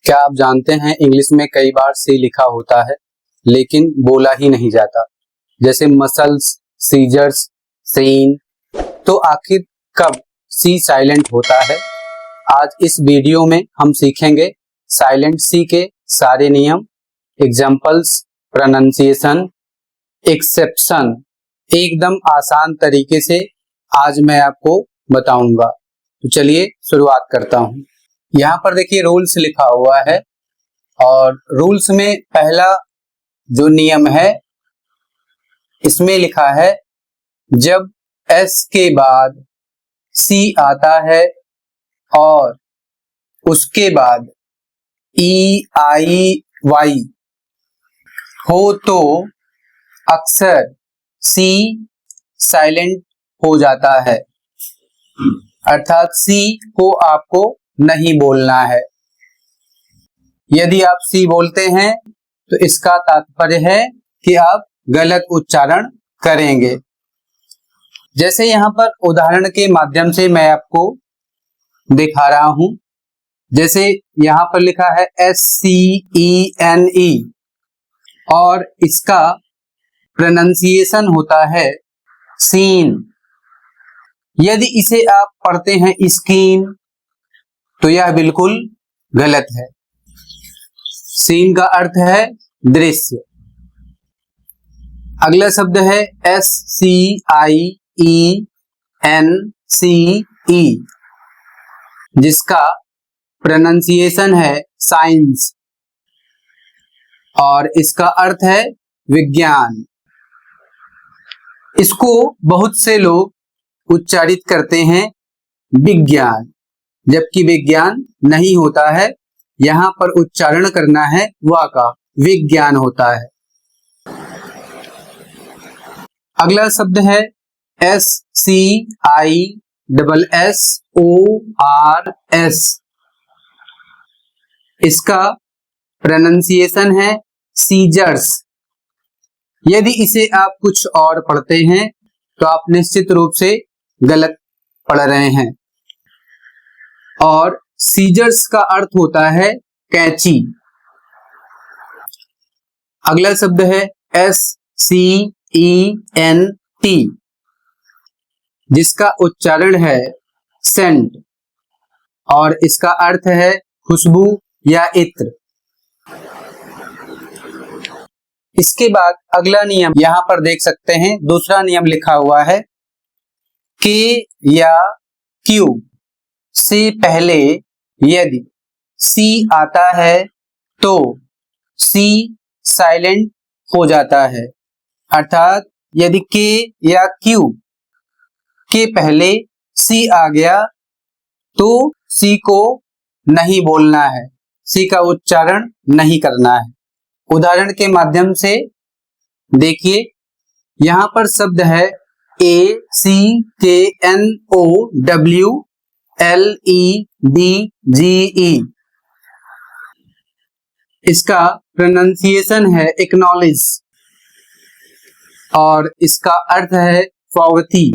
क्या आप जानते हैं इंग्लिश में कई बार सी लिखा होता है लेकिन बोला ही नहीं जाता, जैसे मसल्स, सीजर्स, सीन। तो आखिर कब सी साइलेंट होता है? आज इस वीडियो में हम सीखेंगे साइलेंट सी के सारे नियम, एग्जाम्पल्स, प्रोनाउंसिएशन, एक्सेप्शन एकदम आसान तरीके से आज मैं आपको बताऊंगा। तो चलिए शुरुआत करता हूं। यहाँ पर देखिए रूल्स लिखा हुआ है और रूल्स में पहला जो नियम है इसमें लिखा है जब एस के बाद सी आता है और उसके बाद ई आई वाई हो तो अक्सर सी साइलेंट हो जाता है, अर्थात सी को आपको नहीं बोलना है। यदि आप सी बोलते हैं तो इसका तात्पर्य है कि आप गलत उच्चारण करेंगे। जैसे यहाँ पर उदाहरण के माध्यम से मैं आपको दिखा रहा हूं। जैसे यहाँ पर लिखा है SCENE और इसका प्रोनाउंसिएशन होता है सीन। यदि इसे आप पढ़ते हैं स्कीन तो यह बिल्कुल गलत है। सीन का अर्थ है दृश्य। अगला शब्द है SCIENCE जिसका प्रोनाउंसिएशन है साइंस और इसका अर्थ है विज्ञान। इसको बहुत से लोग उच्चारित करते हैं विज्ञान, जबकि विज्ञान नहीं होता है। यहां पर उच्चारण करना है वा का, विज्ञान होता है। अगला शब्द है SCISSORS। इसका प्रोनाउंसिएशन है सीजर्स। यदि इसे आप कुछ और पढ़ते हैं तो आप निश्चित रूप से गलत पढ़ रहे हैं। और सीजर्स का अर्थ होता है कैंची। अगला शब्द है SCENT जिसका उच्चारण है सेंट और इसका अर्थ है खुशबू या इत्र। इसके बाद अगला नियम यहां पर देख सकते हैं, दूसरा नियम लिखा हुआ है के या क्यू से पहले यदि सी आता है तो सी साइलेंट हो जाता है, अर्थात यदि के या क्यू के पहले सी आ गया तो सी को नहीं बोलना है, सी का उच्चारण नहीं करना है। उदाहरण के माध्यम से देखिए, यहां पर शब्द है ACKNOWLEDGE। इसका प्रोनाउंसिएशन है एक्नॉलेज और इसका अर्थ है पावती।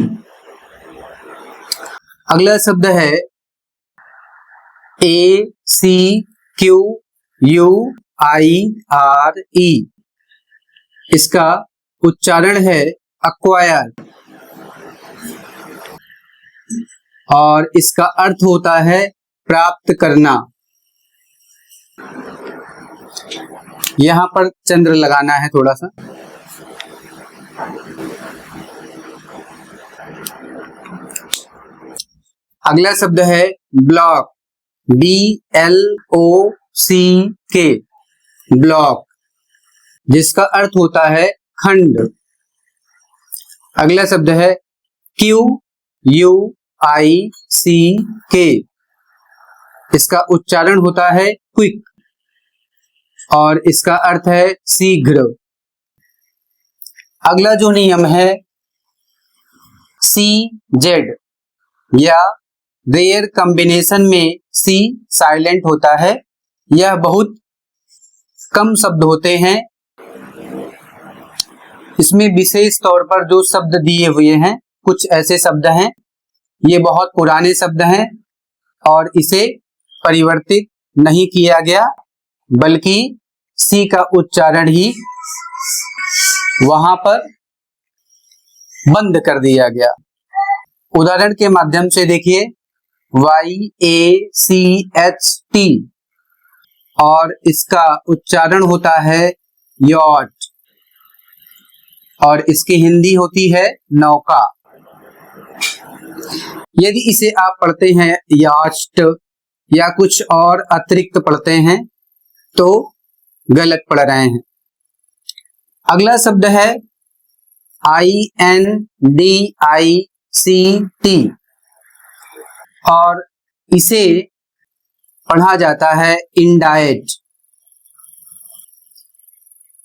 अगला शब्द है ACQUIRE। इसका उच्चारण है अक्वायर और इसका अर्थ होता है प्राप्त करना। यहां पर चंद्र लगाना है थोड़ा सा। अगला शब्द है ब्लॉक, BLOCK, ब्लॉक जिसका अर्थ होता है खंड। अगला शब्द है QUICK। इसका उच्चारण होता है क्विक और इसका अर्थ है शीघ्र। अगला जो नियम है CZ या रेयर कॉम्बिनेशन में सी साइलेंट होता है। यह बहुत कम शब्द होते हैं। इसमें विशेष तौर पर जो शब्द दिए हुए हैं, कुछ ऐसे शब्द हैं, ये बहुत पुराने शब्द हैं और इसे परिवर्तित नहीं किया गया, बल्कि सी का उच्चारण ही वहां पर बंद कर दिया गया। उदाहरण के माध्यम से देखिए, YACHT और इसका उच्चारण होता है यॉट, और इसकी हिंदी होती है नौका। यदि इसे आप पढ़ते हैं यास्ट या कुछ और अतिरिक्त पढ़ते हैं तो गलत पढ़ रहे हैं। अगला शब्द है INDICT और इसे पढ़ा जाता है इंडाइट।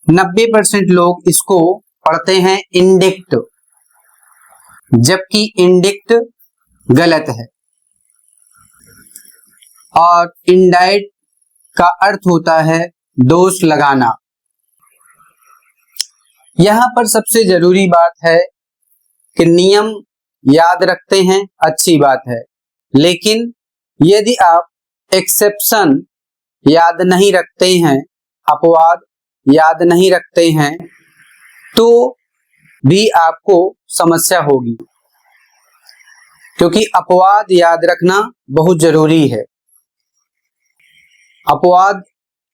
90% लोग इसको पढ़ते हैं इंडिक्ट, जबकि इंडिक्ट गलत है। और इंडाइट का अर्थ होता है दोष लगाना। यहां पर सबसे जरूरी बात है कि नियम याद रखते हैं, अच्छी बात है, लेकिन यदि आप एक्सेप्शन याद नहीं रखते हैं, अपवाद याद नहीं रखते हैं, तो भी आपको समस्या होगी, क्योंकि अपवाद याद रखना बहुत जरूरी है। अपवाद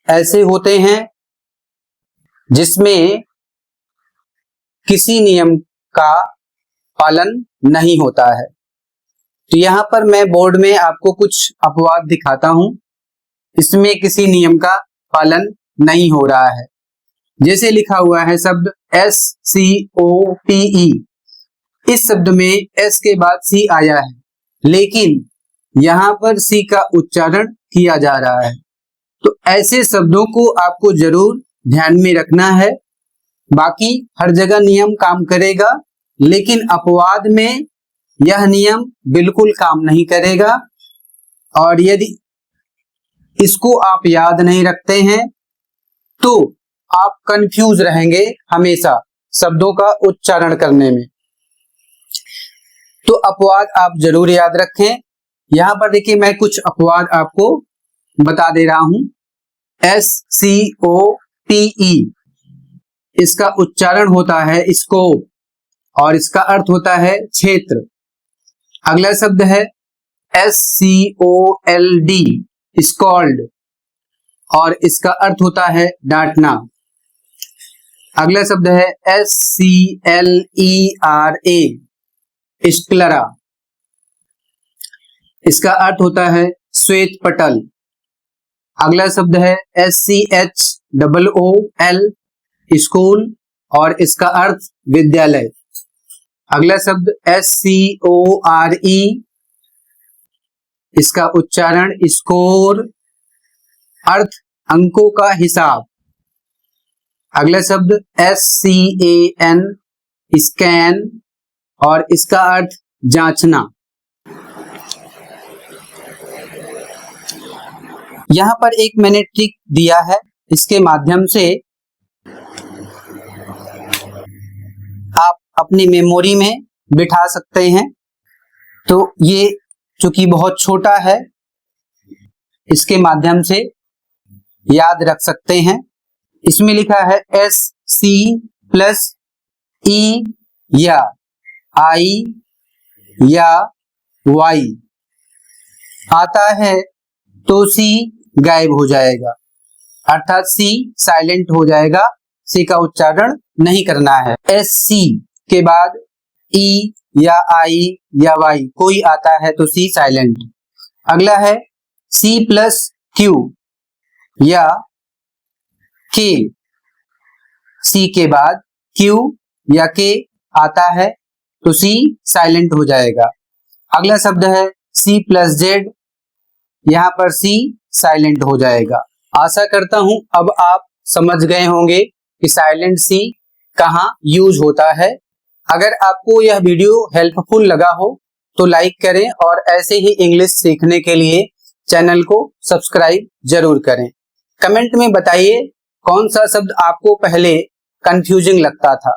ऐसे होते हैं जिसमें किसी नियम का पालन नहीं होता है। तो यहां पर मैं बोर्ड में आपको कुछ अपवाद दिखाता हूं, इसमें किसी नियम का पालन नहीं हो रहा है। जैसे लिखा हुआ है शब्द SCOTE, इस शब्द में S के बाद C आया है, लेकिन यहां पर C का उच्चारण किया जा रहा है। तो ऐसे शब्दों को आपको जरूर ध्यान में रखना है। बाकी हर जगह नियम काम करेगा, लेकिन अपवाद में यह नियम बिल्कुल काम नहीं करेगा। और यदि इसको आप याद नहीं रखते हैं तो आप कंफ्यूज रहेंगे हमेशा शब्दों का उच्चारण करने में। तो अपवाद आप जरूर याद रखें। यहां पर देखिए, मैं कुछ अपवाद आपको बता दे रहा हूं। SCOPE, इसका उच्चारण होता है स्कोप और इसका अर्थ होता है क्षेत्र। अगला शब्द है SCOLD, स्कॉल्ड, और इसका अर्थ होता है डांटना। अगला शब्द है SCLERA, स्क्लेरा, इसका अर्थ होता है श्वेत पटल। अगला शब्द है SCHOOL, स्कूल, और इसका अर्थ विद्यालय। अगला शब्द SCORE, इसका उच्चारण स्कोर, अर्थ अंकों का हिसाब। अगला शब्द SCAN, स्कैन, और इसका अर्थ जांचना। यहां पर एक मैंने ट्रिक दिया है, इसके माध्यम से आप अपनी मेमोरी में बिठा सकते हैं। तो ये चूंकि बहुत छोटा है, इसके माध्यम से याद रख सकते हैं। इसमें लिखा है SC प्लस E या I या Y आता है तो C गायब हो जाएगा, अर्थात C साइलेंट हो जाएगा, C का उच्चारण नहीं करना है। SC के बाद E या I या Y कोई आता है तो C साइलेंट। अगला है C प्लस Q या K, C के बाद Q या K आता है तो C साइलेंट हो जाएगा। अगला शब्द है C प्लस Z, यहां पर C साइलेंट हो जाएगा। आशा करता हूं अब आप समझ गए होंगे कि साइलेंट C कहां यूज होता है। अगर आपको यह वीडियो हेल्पफुल लगा हो तो लाइक करें और ऐसे ही इंग्लिश सीखने के लिए चैनल को सब्सक्राइब जरूर करें। कमेंट में बताइए कौन सा शब्द आपको पहले कंफ्यूजिंग लगता था।